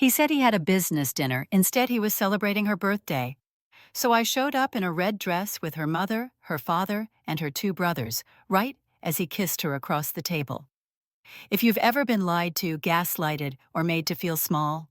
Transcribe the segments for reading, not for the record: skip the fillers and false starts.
He said he had a business dinner. Instead, he was celebrating her birthday. So I showed up in a red dress with her mother, her father, and her two brothers, right as he kissed her across the table. If you've ever been lied to, gaslighted, or made to feel small,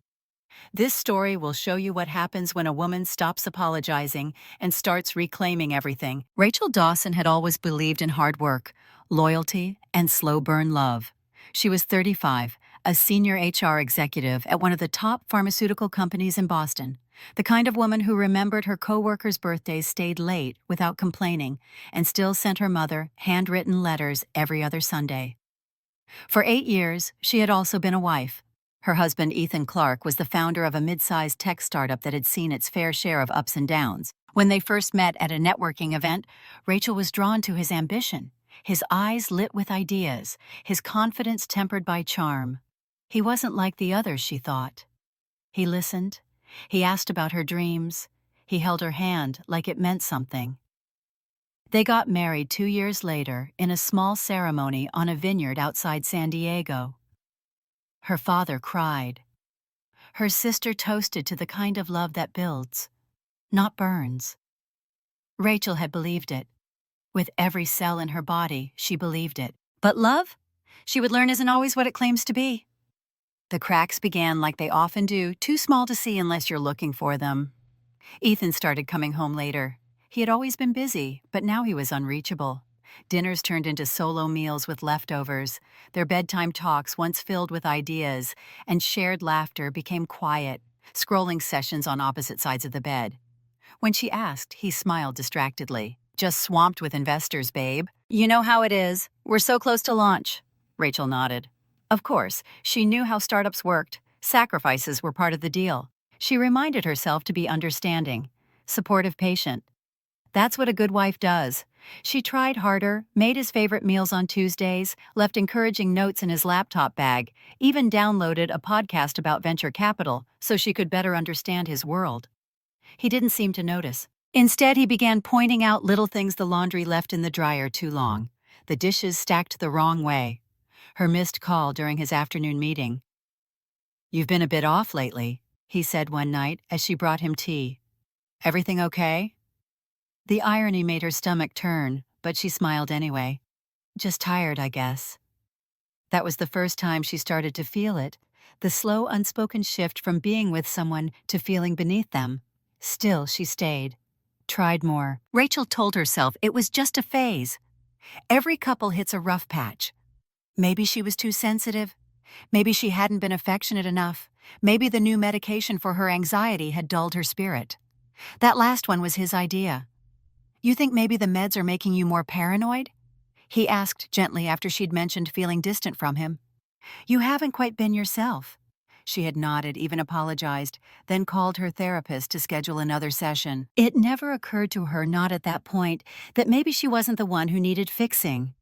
this story will show you what happens when a woman stops apologizing and starts reclaiming everything. Rachel Dawson had always believed in hard work, loyalty, and slow burn love. She was 35, a senior HR executive at one of the top pharmaceutical companies in Boston. The kind of woman who remembered her coworkers' birthdays, stayed late without complaining, and still sent her mother handwritten letters every other Sunday. For 8 years, she had also been a wife. Her husband, Ethan Clark, was the founder of a mid-sized tech startup that had seen its fair share of ups and downs. When they first met at a networking event, Rachel was drawn to his ambition, his eyes lit with ideas, his confidence tempered by charm. He wasn't like the others, she thought. He listened. He asked about her dreams. He held her hand like it meant something. They got married 2 years later in a small ceremony on a vineyard outside San Diego. Her father cried. Her sister toasted to the kind of love that builds, not burns. Rachel had believed it. With every cell in her body, she believed it. But love, she would learn, isn't always what it claims to be. The cracks began like they often do, too small to see unless you're looking for them. Ethan started coming home later. He had always been busy, but now he was unreachable. Dinners turned into solo meals with leftovers. Their bedtime talks, once filled with ideas and shared laughter, became quiet, scrolling sessions on opposite sides of the bed. When she asked, he smiled distractedly. Just swamped with investors, babe. You know how it is. We're so close to launch. Rachel nodded. Of course, she knew how startups worked. Sacrifices were part of the deal. She reminded herself to be understanding, supportive, patient. That's what a good wife does. She tried harder, made his favorite meals on Tuesdays, left encouraging notes in his laptop bag, even downloaded a podcast about venture capital so she could better understand his world. He didn't seem to notice. Instead, he began pointing out little things: the laundry left in the dryer too long, the dishes stacked the wrong way, her missed call during his afternoon meeting. You've been a bit off lately, he said one night as she brought him tea. Everything okay? The irony made her stomach turn, but she smiled anyway. Just tired, I guess. That was the first time she started to feel it, the slow, unspoken shift from being with someone to feeling beneath them. Still, she stayed. Tried more. Rachel told herself it was just a phase. Every couple hits a rough patch. Maybe she was too sensitive. Maybe she hadn't been affectionate enough. Maybe the new medication for her anxiety had dulled her spirit. That last one was his idea. You think maybe the meds are making you more paranoid? He asked gently after she'd mentioned feeling distant from him. You haven't quite been yourself. She had nodded, even apologized, then called her therapist to schedule another session. It never occurred to her, not at that point, that maybe she wasn't the one who needed fixing.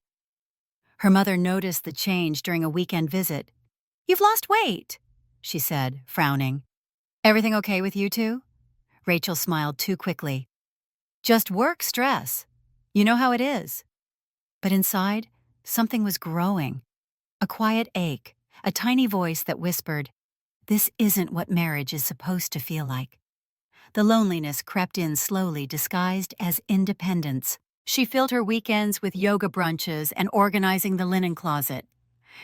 Her mother noticed the change during a weekend visit. You've lost weight, she said, frowning. Everything okay with you two? Rachel smiled too quickly. Just work stress. You know how it is. But inside, something was growing. A quiet ache, a tiny voice that whispered, this isn't what marriage is supposed to feel like. The loneliness crept in slowly, disguised as independence. She filled her weekends with yoga brunches and organizing the linen closet.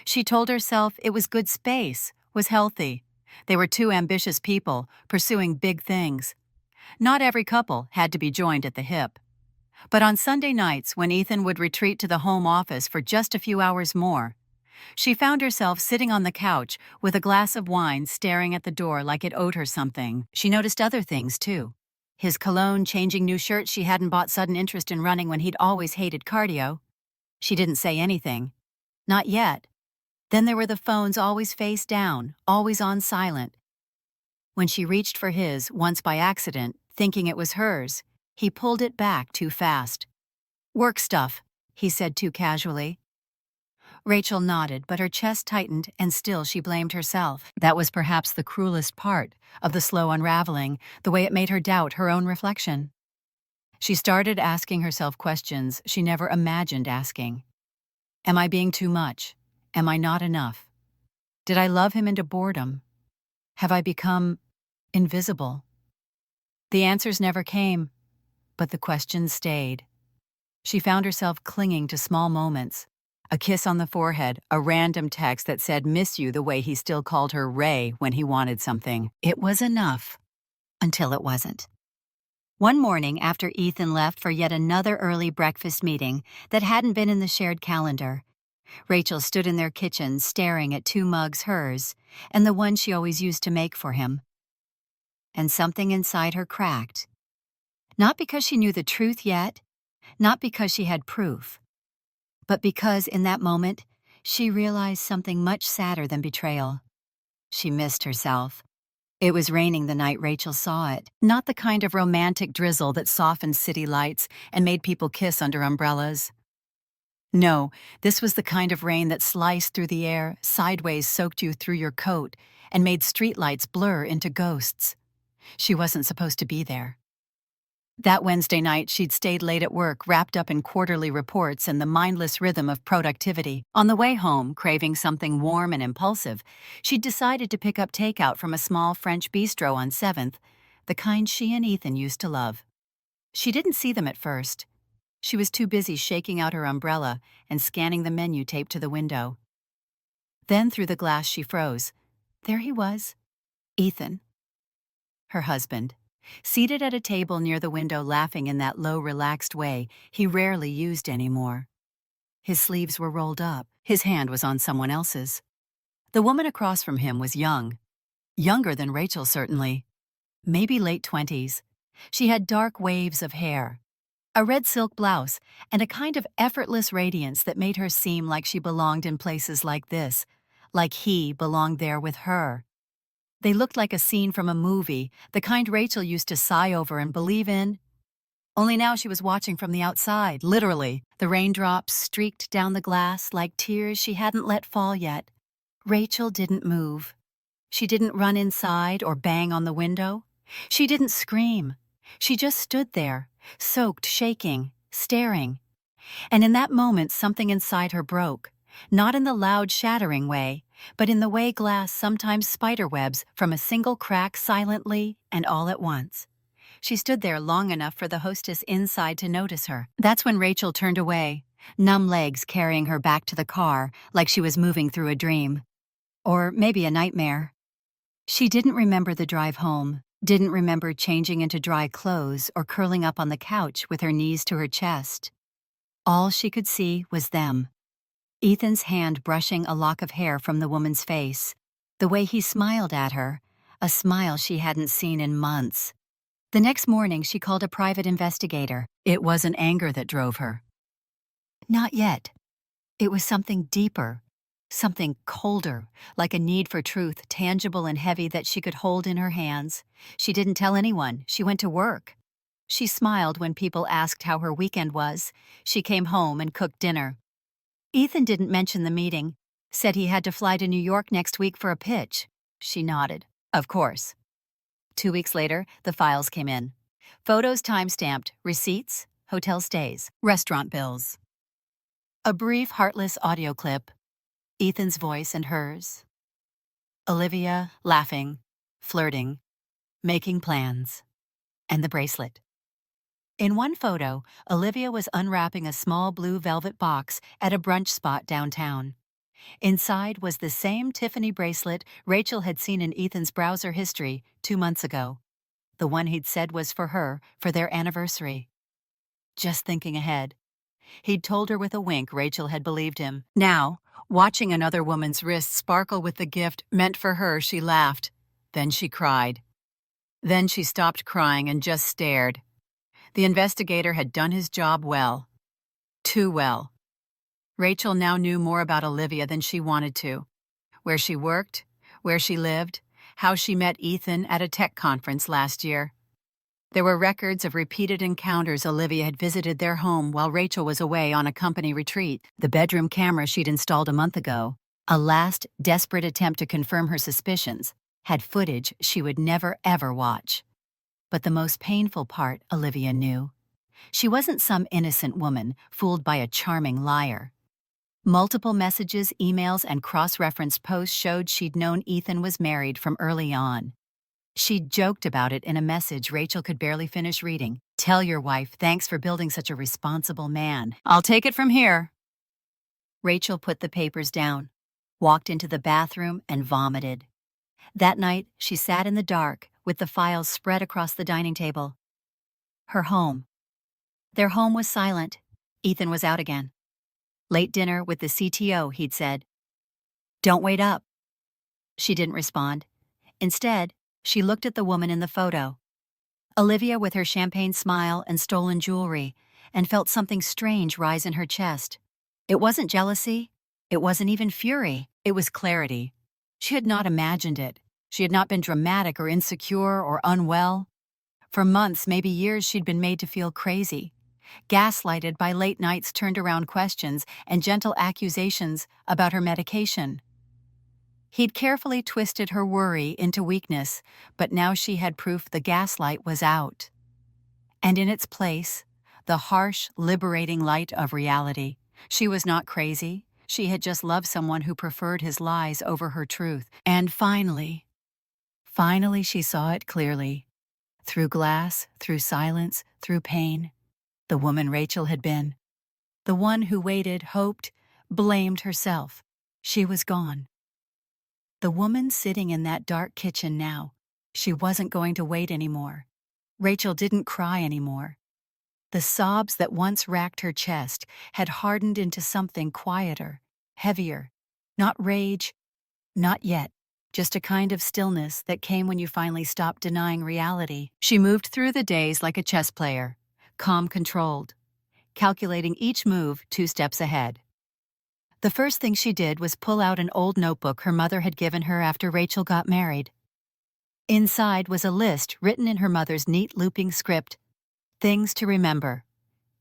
She told herself it was good space, was healthy. They were two ambitious people, pursuing big things. Not every couple had to be joined at the hip. But on Sunday nights, when Ethan would retreat to the home office for just a few hours more, she found herself sitting on the couch with a glass of wine, staring at the door like it owed her something. She noticed other things, too. His cologne, changing new shirts she hadn't bought, sudden interest in running when he'd always hated cardio. She didn't say anything. Not yet. Then there were the phones always face down, always on silent. When she reached for his, once by accident, thinking it was hers, he pulled it back too fast. Work stuff, he said too casually. Rachel nodded, but her chest tightened, and still she blamed herself. That was perhaps the cruelest part of the slow unraveling, the way it made her doubt her own reflection. She started asking herself questions she never imagined asking. Am I being too much? Am I not enough? Did I love him into boredom? Have I become invisible? The answers never came, but the questions stayed. She found herself clinging to small moments. A kiss on the forehead, a random text that said miss you the way he still called her Ray when he wanted something. It was enough, until it wasn't. One morning after Ethan left for yet another early breakfast meeting that hadn't been in the shared calendar, Rachel stood in their kitchen staring at 2 mugs, hers, and the one she always used to make for him. And something inside her cracked. Not because she knew the truth yet, not because she had proof, but because in that moment, she realized something much sadder than betrayal. She missed herself. It was raining the night Rachel saw it, not the kind of romantic drizzle that softened city lights and made people kiss under umbrellas. No, this was the kind of rain that sliced through the air, sideways soaked you through your coat, and made streetlights blur into ghosts. She wasn't supposed to be there. That Wednesday night, she'd stayed late at work, wrapped up in quarterly reports and the mindless rhythm of productivity. On the way home, craving something warm and impulsive, she'd decided to pick up takeout from a small French bistro on 7th, the kind she and Ethan used to love. She didn't see them at first. She was too busy shaking out her umbrella and scanning the menu taped to the window. Then through the glass she froze. There he was, Ethan, her husband, seated at a table near the window laughing in that low, relaxed way he rarely used anymore. His sleeves were rolled up. His hand was on someone else's. The woman across from him was young. Younger than Rachel, certainly. Maybe late 20s. She had dark waves of hair, a red silk blouse, and a kind of effortless radiance that made her seem like she belonged in places like this, like he belonged there with her. They looked like a scene from a movie, the kind Rachel used to sigh over and believe in. Only now she was watching from the outside, literally. The raindrops streaked down the glass like tears she hadn't let fall yet. Rachel didn't move. She didn't run inside or bang on the window. She didn't scream. She just stood there, soaked, shaking, staring. And in that moment, something inside her broke. Not in the loud, shattering way, but in the way glass sometimes spiderwebs from a single crack silently and all at once. She stood there long enough for the hostess inside to notice her. That's when Rachel turned away, numb legs carrying her back to the car like she was moving through a dream. Or maybe a nightmare. She didn't remember the drive home, didn't remember changing into dry clothes or curling up on the couch with her knees to her chest. All she could see was them. Ethan's hand brushing a lock of hair from the woman's face, the way he smiled at her, a smile she hadn't seen in months. The next morning, she called a private investigator. It wasn't anger that drove her. Not yet. It was something deeper, something colder, like a need for truth, tangible and heavy that she could hold in her hands. She didn't tell anyone. She went to work. She smiled when people asked how her weekend was. She came home and cooked dinner. Ethan didn't mention the meeting, said he had to fly to New York next week for a pitch. She nodded. Of course. 2 weeks later, the files came in. Photos time-stamped, receipts, hotel stays, restaurant bills. A brief, heartless audio clip, Ethan's voice and hers. Olivia laughing, flirting, making plans, and the bracelet. In one photo, Olivia was unwrapping a small blue velvet box at a brunch spot downtown. Inside was the same Tiffany bracelet Rachel had seen in Ethan's browser history 2 months ago, the one he'd said was for her for their anniversary. Just thinking ahead. He'd told her with a wink Rachel had believed him. Now, watching another woman's wrist sparkle with the gift meant for her, she laughed. Then she cried. Then she stopped crying and just stared. The investigator had done his job well. Too well. Rachel now knew more about Olivia than she wanted to. Where she worked, where she lived, how she met Ethan at a tech conference last year. There were records of repeated encounters. Olivia had visited their home while Rachel was away on a company retreat. The bedroom camera she'd installed a month ago, a last desperate attempt to confirm her suspicions, had footage she would never ever watch. But the most painful part, Olivia knew. She wasn't some innocent woman fooled by a charming liar. Multiple messages, emails, and cross-referenced posts showed she'd known Ethan was married from early on. She'd joked about it in a message Rachel could barely finish reading. "Tell your wife thanks for building such a responsible man. I'll take it from here." Rachel put the papers down, walked into the bathroom, and vomited. That night, she sat in the dark with the files spread across the dining table. Her home. Their home was silent. Ethan was out again. Late dinner with the CTO, he'd said. "Don't wait up." She didn't respond. Instead, she looked at the woman in the photo. Olivia with her champagne smile and stolen jewelry, and felt something strange rise in her chest. It wasn't jealousy. It wasn't even fury. It was clarity. She had not imagined it. She had not been dramatic or insecure or unwell. For months, maybe years, she'd been made to feel crazy, gaslighted by late nights, turned-around questions, and gentle accusations about her medication. He'd carefully twisted her worry into weakness, but now she had proof the gaslight was out. And in its place, the harsh, liberating light of reality. She was not crazy. She had just loved someone who preferred his lies over her truth. And finally she saw it clearly. Through glass, through silence, through pain. The woman Rachel had been. The one who waited, hoped, blamed herself. She was gone. The woman sitting in that dark kitchen now. She wasn't going to wait anymore. Rachel didn't cry anymore. The sobs that once racked her chest had hardened into something quieter, heavier. Not rage, not yet. Just a kind of stillness that came when you finally stopped denying reality. She moved through the days like a chess player, calm, controlled, calculating each move 2 steps ahead. The first thing she did was pull out an old notebook her mother had given her after Rachel got married. Inside was a list written in her mother's neat looping script. Things to remember.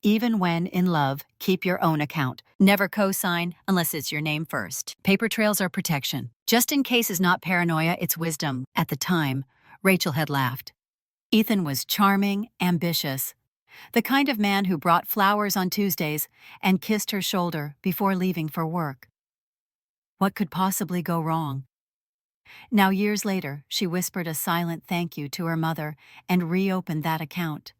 Even when in love, keep your own account. Never co-sign unless it's your name first. Paper trails are protection. Just in case is not paranoia, it's wisdom. At the time, Rachel had laughed. Ethan was charming, ambitious. The kind of man who brought flowers on Tuesdays and kissed her shoulder before leaving for work. What could possibly go wrong? Now, years later, she whispered a silent thank you to her mother and reopened that account.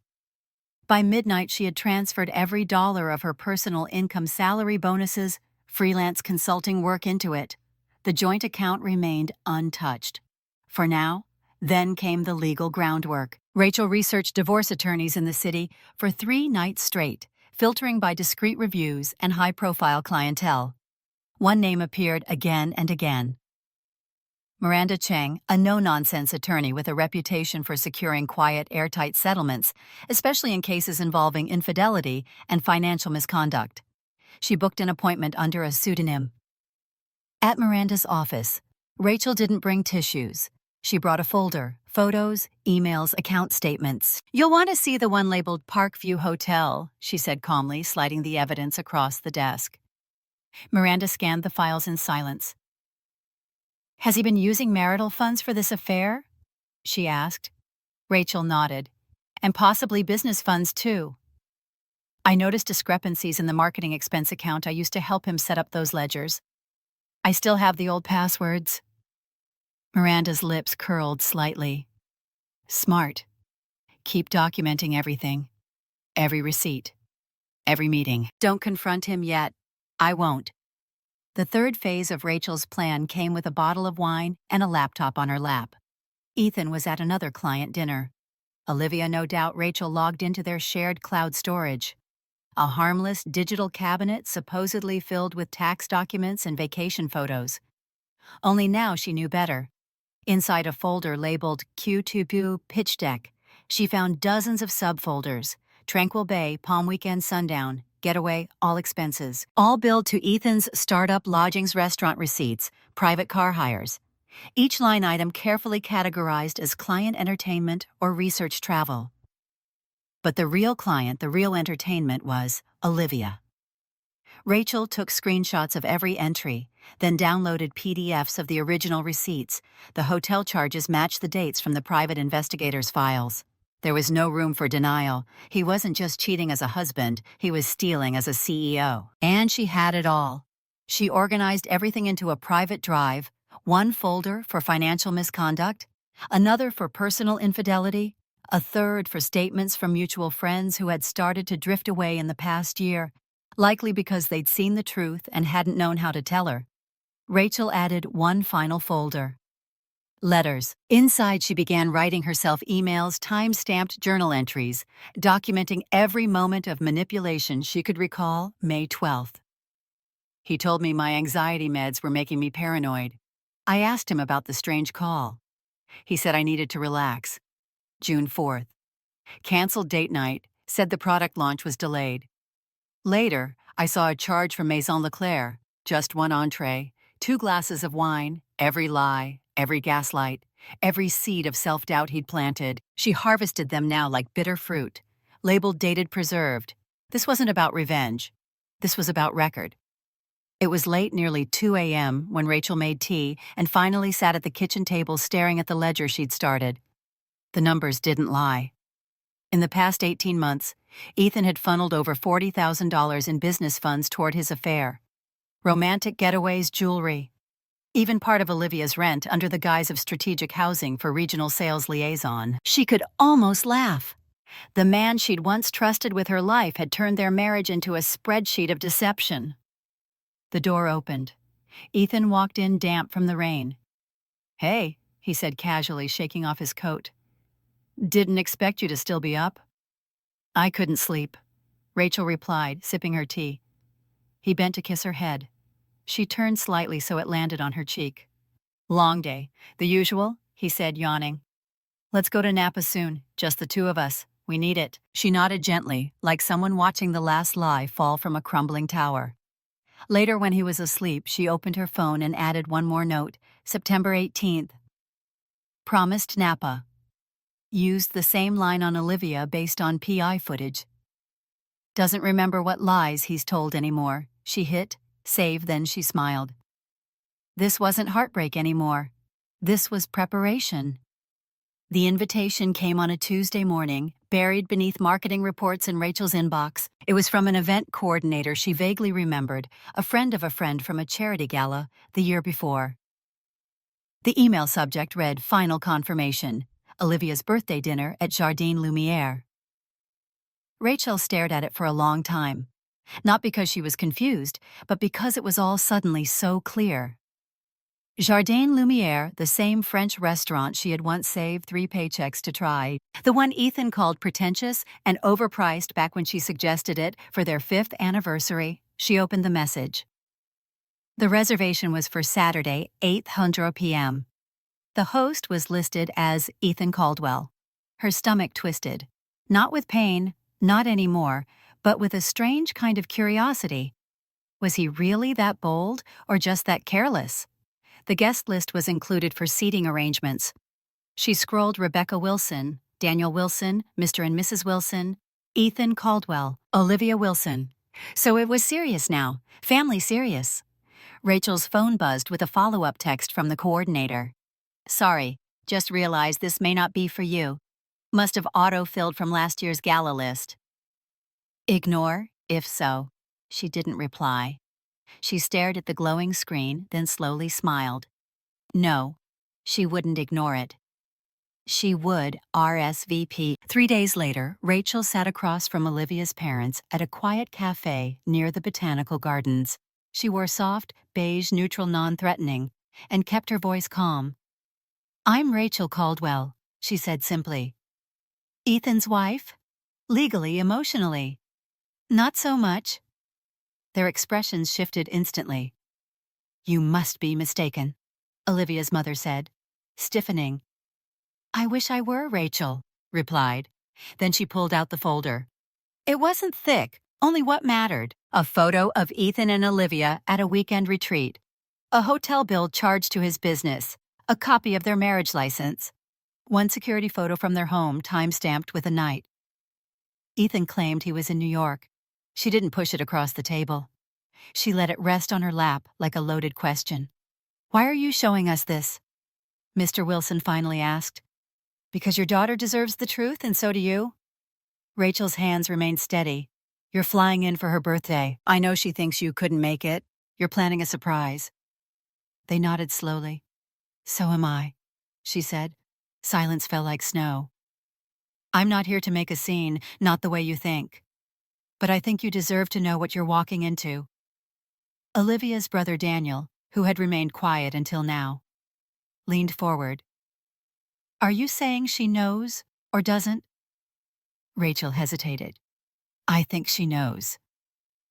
By midnight, she had transferred every dollar of her personal income, salary, bonuses, freelance consulting work into it. The joint account remained untouched. For now, then came the legal groundwork. Rachel researched divorce attorneys in the city for 3 nights straight, filtering by discreet reviews and high-profile clientele. One name appeared again and again. Miranda Cheng, a no-nonsense attorney with a reputation for securing quiet, airtight settlements, especially in cases involving infidelity and financial misconduct. She booked an appointment under a pseudonym. At Miranda's office, Rachel didn't bring tissues. She brought a folder, photos, emails, account statements. "You'll want to see the one labeled Parkview Hotel," she said calmly, sliding the evidence across the desk. Miranda scanned the files in silence. "Has he been using marital funds for this affair?" she asked. Rachel nodded. "And possibly business funds, too. I noticed discrepancies in the marketing expense account. I used to help him set up those ledgers. I still have the old passwords." Miranda's lips curled slightly. "Smart. Keep documenting everything. Every receipt. Every meeting. Don't confront him yet. I won't." The third phase of Rachel's plan came with a bottle of wine and a laptop on her lap. Ethan was at another client dinner. Olivia, no doubt. Rachel logged into their shared cloud storage. A harmless digital cabinet supposedly filled with tax documents and vacation photos. Only now she knew better. Inside a folder labeled Q2P Pitch Deck, she found dozens of subfolders: Tranquil Bay, Palm Weekend Sundown, Getaway, all expenses, all billed to Ethan's startup lodgings, restaurant receipts, private car hires. Each line item carefully categorized as client entertainment or research travel. But the real client, the real entertainment, was Olivia. Rachel took screenshots of every entry, then downloaded PDFs of the original receipts. The hotel charges matched the dates from the private investigator's files. There was no room for denial. He wasn't just cheating as a husband, he was stealing as a CEO. And she had it all. She organized everything into a private drive, one folder for financial misconduct, another for personal infidelity, a third for statements from mutual friends who had started to drift away in the past year, likely because they'd seen the truth and hadn't known how to tell her. Rachel added one final folder. Letters. Inside, she began writing herself emails, time-stamped journal entries, documenting every moment of manipulation she could recall. May 12th. He told me my anxiety meds were making me paranoid. I asked him about the strange call. He said I needed to relax. June 4th. Canceled date night, said the product launch was delayed. Later, I saw a charge from Maison Leclerc, just one entree, 2 glasses of wine, every lie, every gaslight, every seed of self-doubt he'd planted. She harvested them now like bitter fruit, labeled dated preserved. This wasn't about revenge. This was about record. It was late, nearly 2 a.m., when Rachel made tea and finally sat at the kitchen table staring at the ledger she'd started. The numbers didn't lie. In the past 18 months, Ethan had funneled over $40,000 in business funds toward his affair. Romantic getaways, jewelry, even part of Olivia's rent under the guise of strategic housing for regional sales liaison. She could almost laugh. The man she'd once trusted with her life had turned their marriage into a spreadsheet of deception. The door opened. Ethan walked in, damp from the rain. "Hey," he said casually, shaking off his coat. "Didn't expect you to still be up." "I couldn't sleep," Rachel replied, sipping her tea. He bent to kiss her head. She turned slightly so it landed on her cheek. "Long day. The usual?" he said, yawning. "Let's go to Napa soon, just the two of us. We need it." She nodded gently, like someone watching the last lie fall from a crumbling tower. Later, when he was asleep, she opened her phone and added one more note, September 18th. Promised Napa. Used the same line on Olivia based on PI footage. Doesn't remember what lies he's told anymore. She hit save, then she smiled. This wasn't heartbreak anymore. This was preparation. The invitation came on a Tuesday morning, buried beneath marketing reports in Rachel's inbox. It was from an event coordinator she vaguely remembered, a friend of a friend from a charity gala the year before. The email subject read, "Final confirmation. Olivia's birthday dinner at Jardin Lumière." Rachel stared at it for a long time. Not because she was confused, but because it was all suddenly so clear. Jardin Lumière, the same French restaurant she had once saved 3 paychecks to try, the one Ethan called pretentious and overpriced back when she suggested it for their 5th anniversary. She opened the message. The reservation was for Saturday, 8:00 p.m. The host was listed as Ethan Caldwell. Her stomach twisted. Not with pain, not anymore, but with a strange kind of curiosity. Was he really that bold, or just that careless? The guest list was included for seating arrangements. She scrolled Rebecca Wilson, Daniel Wilson, Mr. and Mrs. Wilson, Ethan Caldwell, Olivia Wilson. So it was serious now, family serious. Rachel's phone buzzed with a follow-up text from the coordinator. "Sorry, just realized this may not be for you. Must have auto-filled from last year's gala list." Ignore, if so. She didn't reply. She stared at the glowing screen, then slowly smiled. No, she wouldn't ignore it. She would RSVP. 3 days later, Rachel sat across from Olivia's parents at a quiet cafe near the Botanical Gardens. She wore soft, beige, neutral, non-threatening, and kept her voice calm. "I'm Rachel Caldwell," she said simply. "Ethan's wife? Legally, emotionally? Not so much." Their expressions shifted instantly. "You must be mistaken," Olivia's mother said, stiffening. "I wish I were Rachel," replied. Then she pulled out the folder. It wasn't thick, only what mattered. A photo of Ethan and Olivia at a weekend retreat. A hotel bill charged to his business. A copy of their marriage license. One security photo from their home, time-stamped with a night. Ethan claimed he was in New York. She didn't push it across the table. She let it rest on her lap like a loaded question. "Why are you showing us this?" Mr. Wilson finally asked. "Because your daughter deserves the truth, and so do you?" Rachel's hands remained steady. "You're flying in for her birthday. I know she thinks you couldn't make it. You're planning a surprise. They nodded slowly. So am I, she said. Silence fell like snow. I'm not here to make a scene, not the way you think. But I think you deserve to know what you're walking into. Olivia's brother Daniel, who had remained quiet until now, leaned forward. Are you saying she knows or doesn't? Rachel hesitated. I think she knows.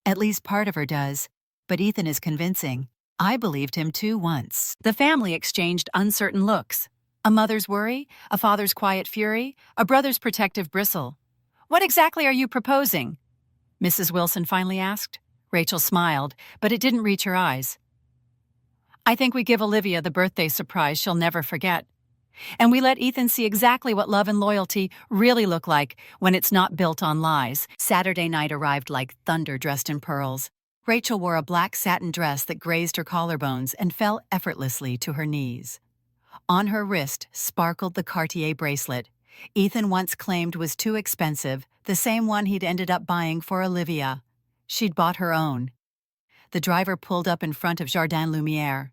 At least part of her does, but Ethan is convincing. I believed him too once. The family exchanged uncertain looks. A mother's worry, a father's quiet fury, a brother's protective bristle. What exactly are you proposing? Mrs. Wilson finally asked. Rachel smiled, but it didn't reach her eyes. I think we give Olivia the birthday surprise she'll never forget. And we let Ethan see exactly what love and loyalty really look like when it's not built on lies. Saturday night arrived like thunder dressed in pearls. Rachel wore a black satin dress that grazed her collarbones and fell effortlessly to her knees. On her wrist sparkled the Cartier bracelet Ethan once claimed was too expensive, the same one he'd ended up buying for Olivia. She'd bought her own. The driver pulled up in front of Jardin Lumière.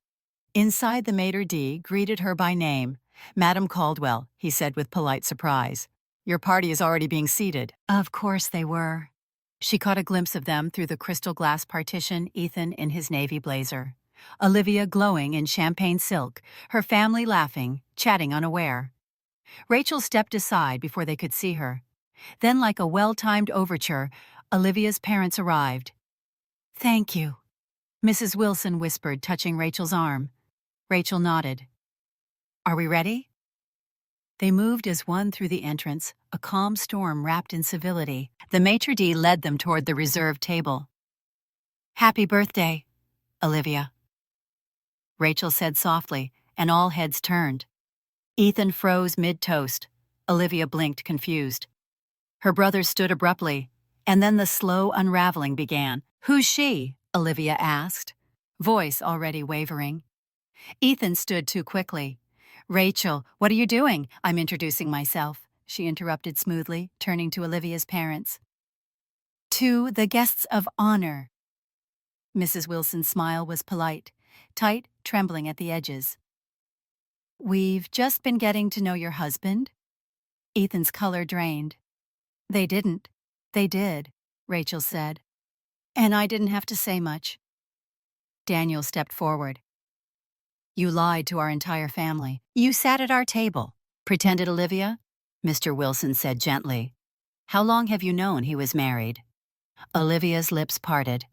Inside, the maitre d' greeted her by name. Madame Caldwell, he said with polite surprise. Your party is already being seated. Of course they were. She caught a glimpse of them through the crystal glass partition, Ethan in his navy blazer. Olivia glowing in champagne silk, her family laughing, chatting unaware. Rachel stepped aside before they could see her. Then, like a well-timed overture, Olivia's parents arrived. Thank you, Mrs. Wilson whispered, touching Rachel's arm. Rachel nodded. Are we ready? They moved as one through the entrance, a calm storm wrapped in civility. The maitre d' led them toward the reserved table. Happy birthday, Olivia, Rachel said softly, and all heads turned. Ethan froze mid-toast. Olivia blinked, confused. Her brothers stood abruptly, and then the slow unraveling began. Who's she? Olivia asked, voice already wavering. Ethan stood too quickly. Rachel, what are you doing? I'm introducing myself, she interrupted smoothly, turning to Olivia's parents. To the guests of honor. Mrs. Wilson's smile was polite, tight, trembling at the edges. We've just been getting to know your husband. Ethan's color drained. They didn't. They did, Rachel said. And I didn't have to say much. Daniel stepped forward. You lied to our entire family. You sat at our table, pretended Olivia, Mr. Wilson said gently. How long have you known he was married? Olivia's lips parted.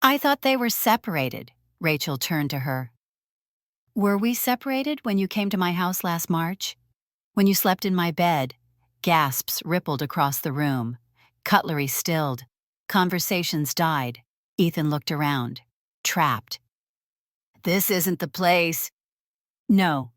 I thought they were separated. Rachel turned to her. Were we separated when you came to my house last March? When you slept in my bed? Gasps rippled across the room. Cutlery stilled. Conversations died. Ethan looked around. Trapped. This isn't the place. No,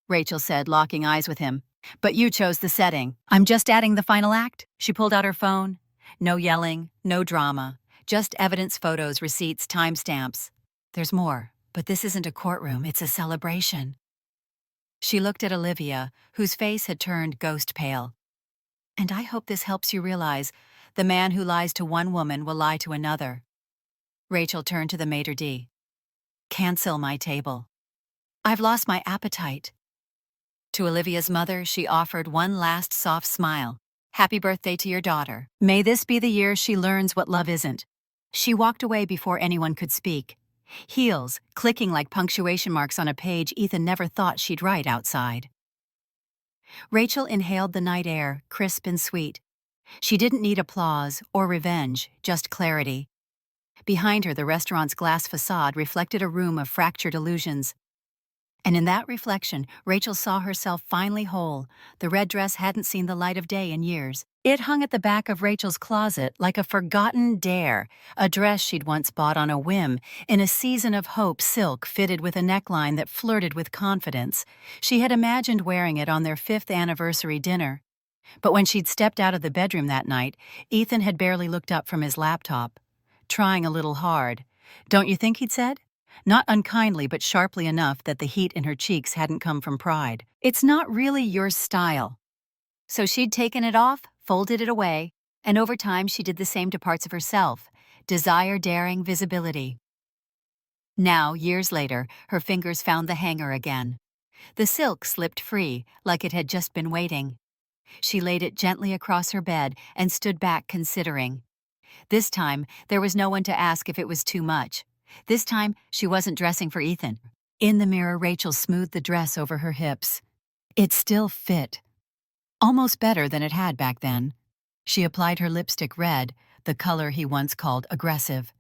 Rachel said, locking eyes with him. But you chose the setting. I'm just adding the final act. She pulled out her phone. No yelling, no drama. Just evidence, photos, receipts, timestamps. There's more, but this isn't a courtroom, it's a celebration. She looked at Olivia, whose face had turned ghost pale. And I hope this helps you realize the man who lies to one woman will lie to another. Rachel turned to the maitre d'. Cancel my table. I've lost my appetite. To Olivia's mother, she offered one last soft smile. Happy birthday to your daughter. May this be the year she learns what love isn't. She walked away before anyone could speak. Heels clicking like punctuation marks on a page Ethan never thought she'd write outside. Rachel inhaled the night air, crisp and sweet. She didn't need applause or revenge, just clarity. Behind her, the restaurant's glass facade reflected a room of fractured illusions. And in that reflection, Rachel saw herself finally whole. The red dress hadn't seen the light of day in years. It hung at the back of Rachel's closet like a forgotten dare, a dress she'd once bought on a whim, in a season of hope, silk fitted with a neckline that flirted with confidence. She had imagined wearing it on their 5th anniversary dinner. But when she'd stepped out of the bedroom that night, Ethan had barely looked up from his laptop. Trying a little hard. Don't you think, he'd said? Not unkindly, but sharply enough that the heat in her cheeks hadn't come from pride. It's not really your style. So she'd taken it off, folded it away, and over time she did the same to parts of herself. desire, daring, visibility. Now, years later, her fingers found the hanger again. The silk slipped free, like it had just been waiting. She laid it gently across her bed and stood back considering. This time, there was no one to ask if it was too much. This time, she wasn't dressing for Ethan. In the mirror, Rachel smoothed the dress over her hips. It still fit. Almost better than it had back then. She applied her lipstick red, the color he once called aggressive,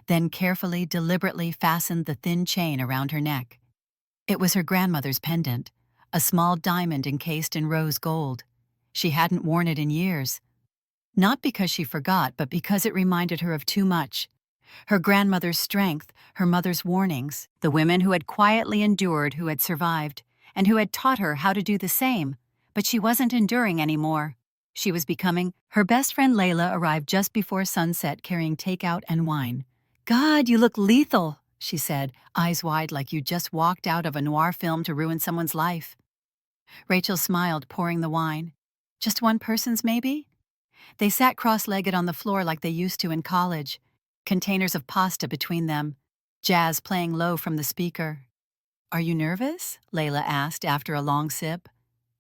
then carefully, deliberately fastened the thin chain around her neck. It was her grandmother's pendant, a small diamond encased in rose gold. She hadn't worn it in years. Not because she forgot, but because it reminded her of too much. Her grandmother's strength, her mother's warnings, the women who had quietly endured, who had survived, and who had taught her how to do the same. But she wasn't enduring anymore. She was becoming. Her best friend Layla arrived just before sunset carrying takeout and wine. "God, you look lethal," she said, eyes wide like you just walked out of a noir film to ruin someone's life. Rachel smiled, pouring the wine. "Just one person's, maybe?" They sat cross-legged on the floor like they used to in college, containers of pasta between them, jazz playing low from the speaker. "Are you nervous?" Layla asked after a long sip.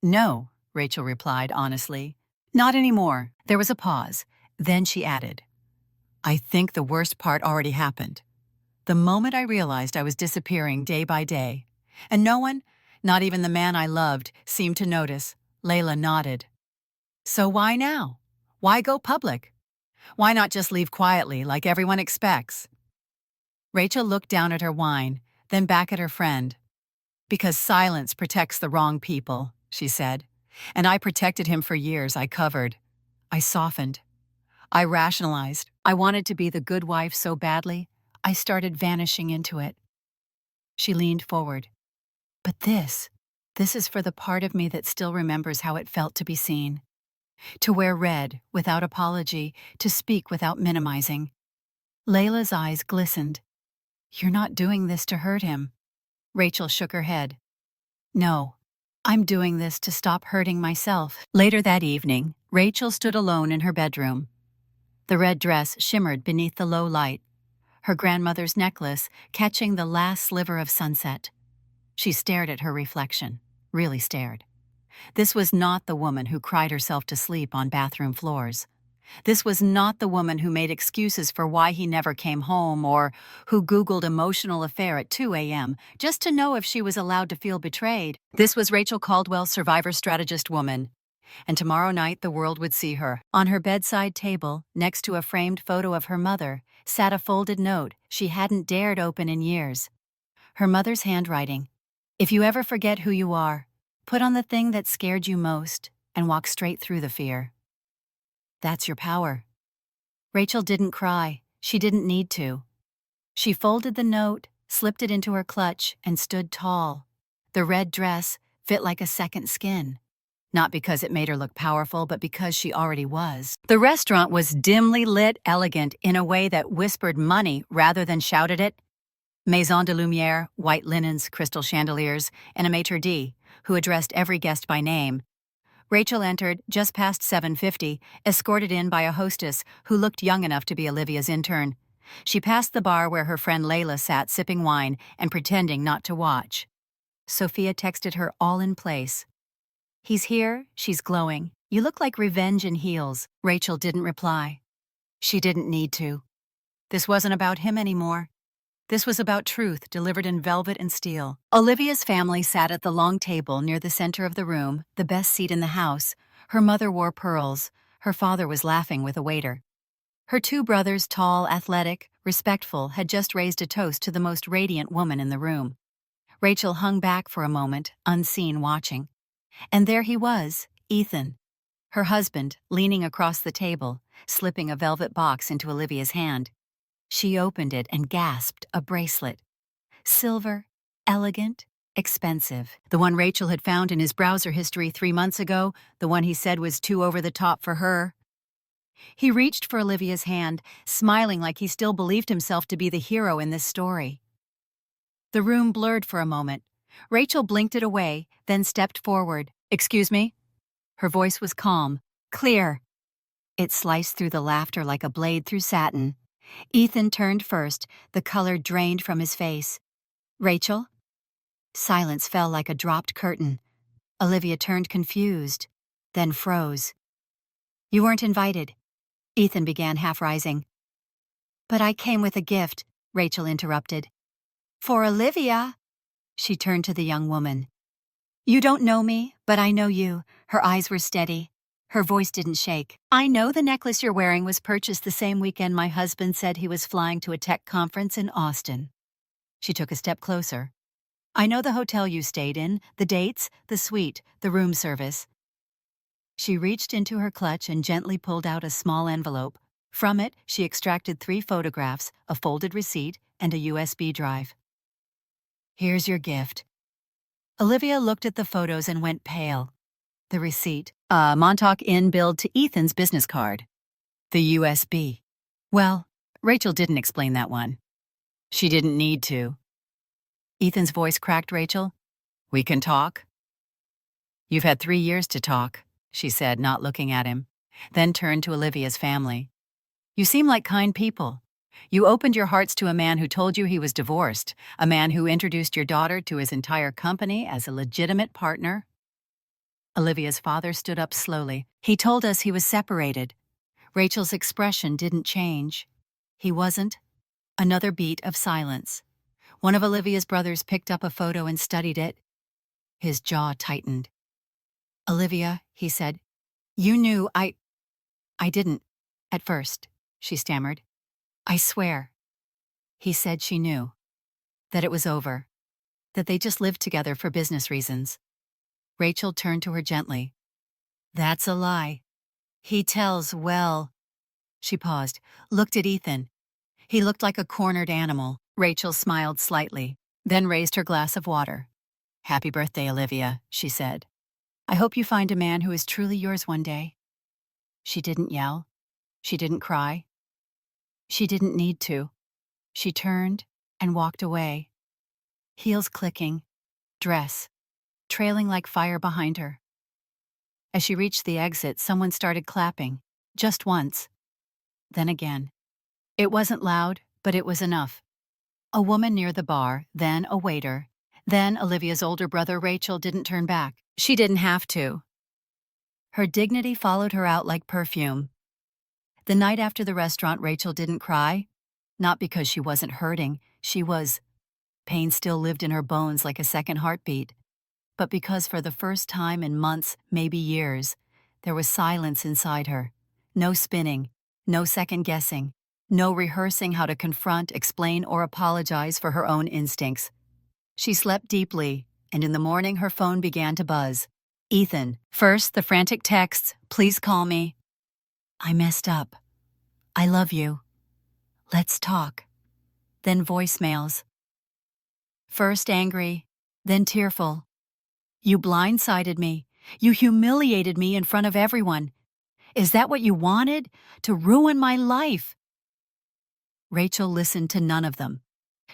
"No," Rachel replied honestly. "Not anymore." There was a pause. Then she added, "I think the worst part already happened. The moment I realized I was disappearing day by day. And no one, not even the man I loved, seemed to notice." Layla nodded. "So why now? Why go public? Why not just leave quietly like everyone expects?" Rachel looked down at her wine, then back at her friend. "Because silence protects the wrong people," she said. "And I protected him for years. I covered. I softened. I rationalized. I wanted to be the good wife so badly, I started vanishing into it." She leaned forward. "But this is for the part of me that still remembers how it felt to be seen. To wear red without apology, to speak without minimizing." Layla's eyes glistened. "You're not doing this to hurt him." Rachel shook her head. "No, I'm doing this to stop hurting myself." Later that evening, Rachel stood alone in her bedroom. The red dress shimmered beneath the low light, her grandmother's necklace catching the last sliver of sunset. She stared at her reflection, really stared. This was not the woman who cried herself to sleep on bathroom floors. This was not the woman who made excuses for why he never came home or who Googled emotional affair at 2 a.m. just to know if she was allowed to feel betrayed. This was Rachel Caldwell's survivor strategist woman. And tomorrow night the world would see her. On her bedside table, next to a framed photo of her mother, sat a folded note she hadn't dared open in years. Her mother's handwriting. "If you ever forget who you are, put on the thing that scared you most and walk straight through the fear. That's your power." Rachel didn't cry. She didn't need to. She folded the note, slipped it into her clutch, and stood tall. The red dress fit like a second skin. Not because it made her look powerful, but because she already was. The restaurant was dimly lit, elegant, in a way that whispered money rather than shouted it. Maison de Lumière, white linens, crystal chandeliers, and a maitre d', who addressed every guest by name. Rachel entered just past 7:50, escorted in by a hostess who looked young enough to be Olivia's intern. She passed the bar where her friend Layla sat sipping wine and pretending not to watch. Sophia texted her all in place. "He's here," she's glowing. "You look like revenge in heels." Rachel didn't reply. She didn't need to. This wasn't about him anymore. This was about truth delivered in velvet and steel. Olivia's family sat at the long table near the center of the room, the best seat in the house. Her mother wore pearls. Her father was laughing with a waiter. Her two brothers, tall, athletic, respectful, had just raised a toast to the most radiant woman in the room. Rachel hung back for a moment, unseen, watching. And there he was, Ethan, her husband, leaning across the table, slipping a velvet box into Olivia's hand. She opened it and gasped, a bracelet. Silver, elegant, expensive. The one Rachel had found in his browser history 3 months ago, the one he said was too over the top for her. He reached for Olivia's hand, smiling like he still believed himself to be the hero in this story. The room blurred for a moment. Rachel blinked it away, then stepped forward. "Excuse me?" Her voice was calm, clear. It sliced through the laughter like a blade through satin. Ethan turned first, the color drained from his face. Rachel? Silence fell like a dropped curtain. Olivia turned confused, then froze. You weren't invited. Ethan began, half rising. But I came with a gift, Rachel interrupted. For Olivia? She turned to the young woman. You don't know me, but I know you. Her eyes were steady. Her voice didn't shake. I know the necklace you're wearing was purchased the same weekend my husband said he was flying to a tech conference in Austin. She took a step closer. I know the hotel you stayed in, the dates, the suite, the room service. She reached into her clutch and gently pulled out a small envelope. From it, she extracted 3 photographs, a folded receipt, and a USB drive. Here's your gift. Olivia looked at the photos and went pale. The receipt, a Montauk Inn billed to Ethan's business card. The USB. Well, Rachel didn't explain that one. She didn't need to. Ethan's voice cracked Rachel. We can talk? You've had 3 years to talk, she said, not looking at him, then turned to Olivia's family. You seem like kind people. You opened your hearts to a man who told you he was divorced, a man who introduced your daughter to his entire company as a legitimate partner. Olivia's father stood up slowly. He told us he was separated. Rachel's expression didn't change. He wasn't. Another beat of silence. One of Olivia's brothers picked up a photo and studied it. His jaw tightened. Olivia, he said, you knew I didn't, at first, she stammered. I swear. He said she knew. That it was over. That they just lived together for business reasons. Rachel turned to her gently. That's a lie. He tells well. She paused, looked at Ethan. He looked like a cornered animal. Rachel smiled slightly, then raised her glass of water. Happy birthday, Olivia, she said. I hope you find a man who is truly yours one day. She didn't yell. She didn't cry. She didn't need to. She turned and walked away. Heels clicking, dress, trailing like fire behind her. As she reached the exit, someone started clapping, just once. Then again. It wasn't loud, but it was enough. A woman near the bar, then a waiter. Then Olivia's older brother Rachel didn't turn back. She didn't have to. Her dignity followed her out like perfume. The night after the restaurant, Rachel didn't cry. Not because she wasn't hurting, she was. Pain still lived in her bones like a second heartbeat. But because for the first time in months, maybe years, there was silence inside her. No spinning, no second guessing, no rehearsing how to confront, explain, or apologize for her own instincts. She slept deeply, and in the morning her phone began to buzz. Ethan. First, the frantic texts, please call me. I messed up. I love you. Let's talk. Then voicemails. First angry, then tearful. You blindsided me. You humiliated me in front of everyone. Is that what you wanted? To ruin my life? Rachel listened to none of them.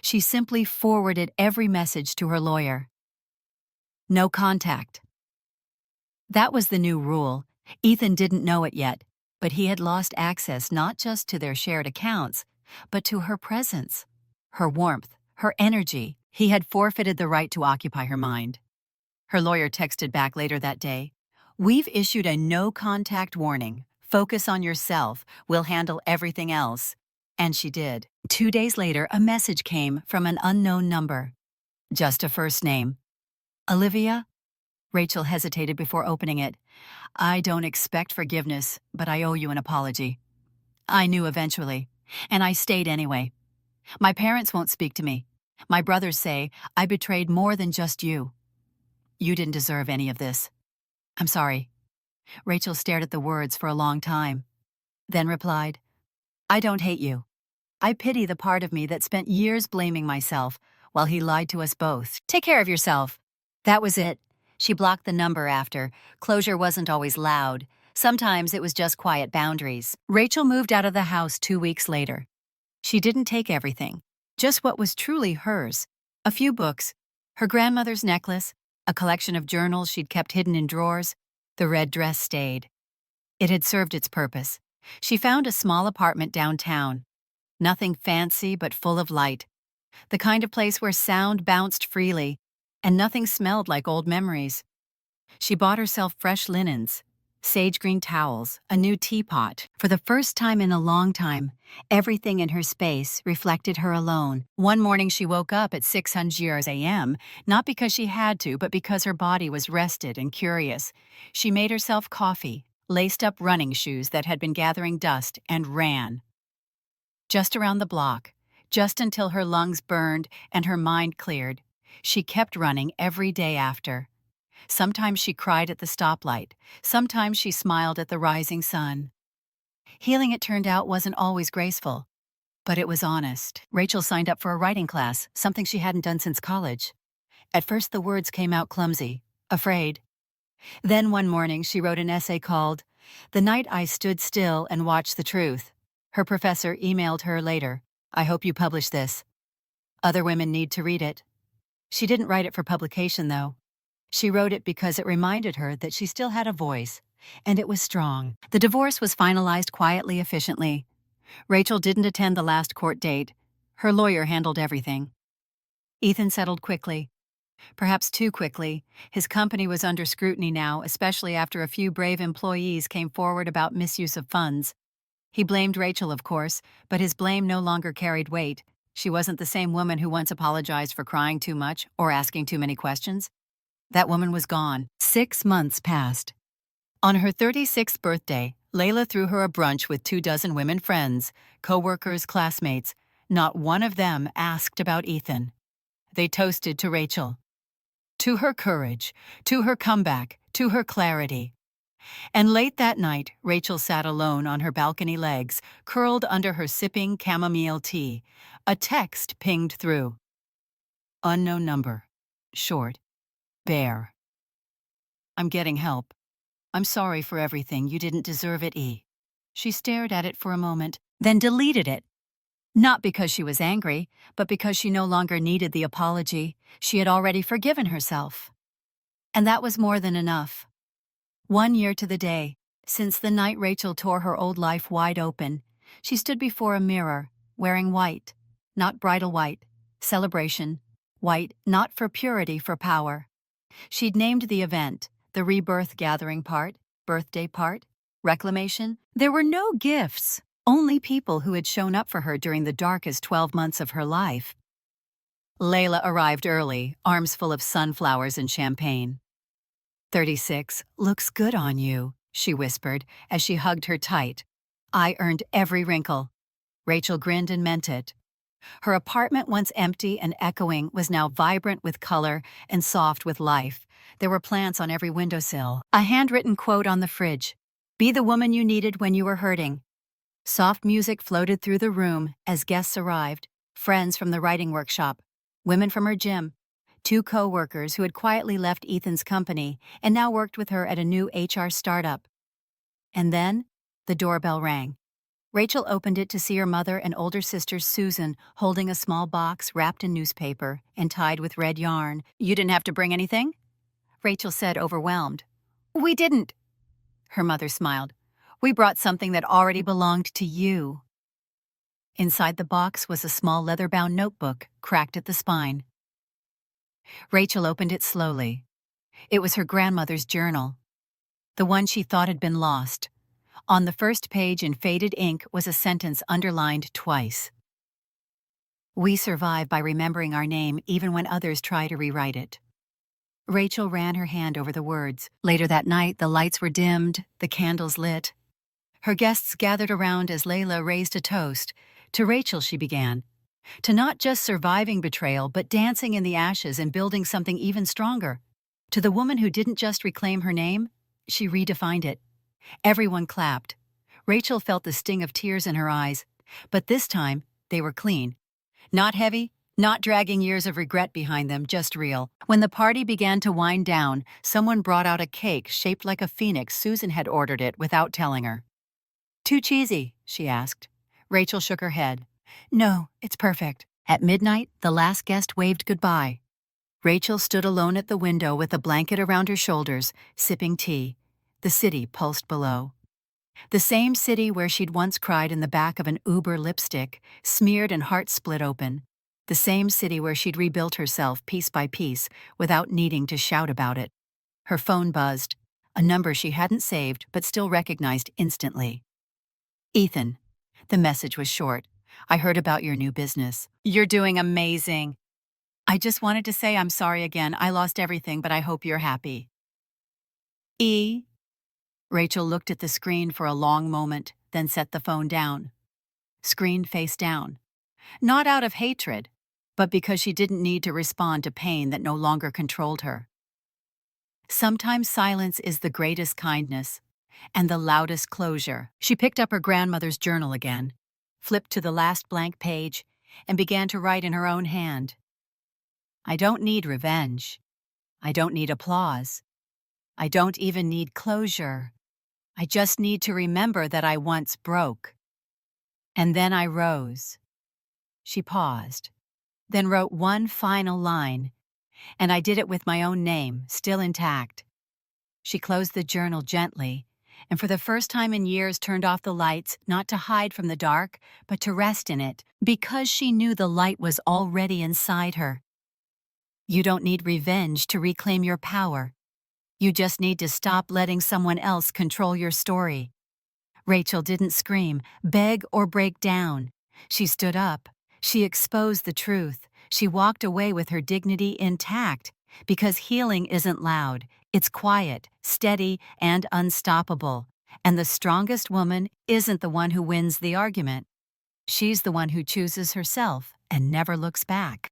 She simply forwarded every message to her lawyer. No contact. That was the new rule. Ethan didn't know it yet, but he had lost access not just to their shared accounts, but to her presence, her warmth, her energy. He had forfeited the right to occupy her mind. Her lawyer texted back later that day, "We've issued a no-contact warning. Focus on yourself. We'll handle everything else." And she did. 2 days later, a message came from an unknown number. Just a first name. Olivia? Rachel hesitated before opening it. I don't expect forgiveness, but I owe you an apology. I knew eventually, and I stayed anyway. My parents won't speak to me. My brothers say I betrayed more than just you. You didn't deserve any of this. I'm sorry. Rachel stared at the words for a long time, then replied, I don't hate you. I pity the part of me that spent years blaming myself while he lied to us both. Take care of yourself. That was it. She blocked the number after. Closure wasn't always loud. Sometimes it was just quiet boundaries. Rachel moved out of the house 2 weeks later. She didn't take everything, just what was truly hers. A few books, her grandmother's necklace, a collection of journals she'd kept hidden in drawers. The red dress stayed. It had served its purpose. She found a small apartment downtown. Nothing fancy but full of light. The kind of place where sound bounced freely, and nothing smelled like old memories. She bought herself fresh linens, sage green towels, a new teapot. For the first time in a long time, everything in her space reflected her alone. One morning she woke up at 600 a.m., not because she had to, but because her body was rested and curious. She made herself coffee, laced up running shoes that had been gathering dust, and ran. Just around the block, just until her lungs burned and her mind cleared. She kept running every day after. Sometimes she cried at the stoplight. Sometimes she smiled at the rising sun. Healing, it turned out, wasn't always graceful, but it was honest. Rachel signed up for a writing class, something she hadn't done since college. At first the words came out clumsy, afraid. Then one morning she wrote an essay called "The Night I Stood Still and Watched the Truth." Her professor emailed her later, "I hope you publish this. Other women need to read it." She didn't write it for publication, though. She wrote it because it reminded her that she still had a voice, and it was strong. The divorce was finalized quietly, efficiently. Rachel didn't attend the last court date. Her lawyer handled everything. Ethan settled quickly. Perhaps too quickly. His company was under scrutiny now, especially after a few brave employees came forward about misuse of funds. He blamed Rachel, of course, but his blame no longer carried weight. She wasn't the same woman who once apologized for crying too much or asking too many questions. That woman was gone. 6 months passed. On her 36th birthday, Layla threw her a brunch with 24 women friends, co-workers, classmates. Not one of them asked about Ethan. They toasted to Rachel. To her courage, to her comeback, to her clarity. And late that night, Rachel sat alone on her balcony legs, curled under her sipping chamomile tea. A text pinged through. Unknown number. Short. Bear. I'm getting help. I'm sorry for everything. You didn't deserve it, E. She stared at it for a moment, then deleted it. Not because she was angry, but because she no longer needed the apology. She had already forgiven herself. And that was more than enough. 1 year to the day, since the night Rachel tore her old life wide open, she stood before a mirror, wearing white, not bridal white, celebration, white not for purity, for power. She'd named the event, the rebirth gathering part, birthday part, reclamation. There were no gifts, only people who had shown up for her during the darkest 12 months of her life. Layla arrived early, arms full of sunflowers and champagne. 36, looks good on you, she whispered as she hugged her tight. I earned every wrinkle. Rachel grinned and meant it. Her apartment, once empty and echoing, was now vibrant with color and soft with life. There were plants on every windowsill, a handwritten quote on the fridge, "Be the woman you needed when you were hurting." Soft music floated through the room as guests arrived, friends from the writing workshop, women from her gym, 2 co-workers who had quietly left Ethan's company and now worked with her at a new HR startup. And then, the doorbell rang. Rachel opened it to see her mother and older sister Susan holding a small box wrapped in newspaper and tied with red yarn. "You didn't have to bring anything?" Rachel said, overwhelmed. "We didn't." Her mother smiled. "We brought something that already belonged to you." Inside the box was a small leather-bound notebook, cracked at the spine. Rachel opened it slowly. It was her grandmother's journal, the one she thought had been lost. On the first page in faded ink was a sentence underlined twice. "We survive by remembering our name even when others try to rewrite it." Rachel ran her hand over the words. Later that night, the lights were dimmed, the candles lit. Her guests gathered around as Layla raised a toast. To Rachel, she began. To not just surviving betrayal, but dancing in the ashes and building something even stronger. To the woman who didn't just reclaim her name, she redefined it. Everyone clapped. Rachel felt the sting of tears in her eyes, but this time they were clean. Not heavy, not dragging years of regret behind them, just real. When the party began to wind down, someone brought out a cake shaped like a phoenix. Susan had ordered it without telling her. "Too cheesy?" she asked. Rachel shook her head. "No, it's perfect." At midnight, the last guest waved goodbye. Rachel stood alone at the window with a blanket around her shoulders, sipping tea. The city pulsed below. The same city where she'd once cried in the back of an Uber lipstick, smeared and heart split open. The same city where she'd rebuilt herself piece by piece without needing to shout about it. Her phone buzzed, a number she hadn't saved but still recognized instantly. Ethan. The message was short. I heard about your new business. You're doing amazing. I just wanted to say I'm sorry again. I lost everything, but I hope you're happy. E. Rachel looked at the screen for a long moment, then set the phone down. Screen face down. Not out of hatred, but because she didn't need to respond to pain that no longer controlled her. Sometimes silence is the greatest kindness and the loudest closure. She picked up her grandmother's journal again, flipped to the last blank page, and began to write in her own hand. I don't need revenge. I don't need applause. I don't even need closure. I just need to remember that I once broke. And then I rose. She paused, then wrote one final line, and I did it with my own name, still intact. She closed the journal gently, and for the first time in years turned off the lights, not to hide from the dark, but to rest in it, because she knew the light was already inside her. You don't need revenge to reclaim your power. You just need to stop letting someone else control your story. Rachel didn't scream, beg, or break down. She stood up. She exposed the truth. She walked away with her dignity intact, because healing isn't loud. It's quiet, steady, and unstoppable. And the strongest woman isn't the one who wins the argument. She's the one who chooses herself and never looks back.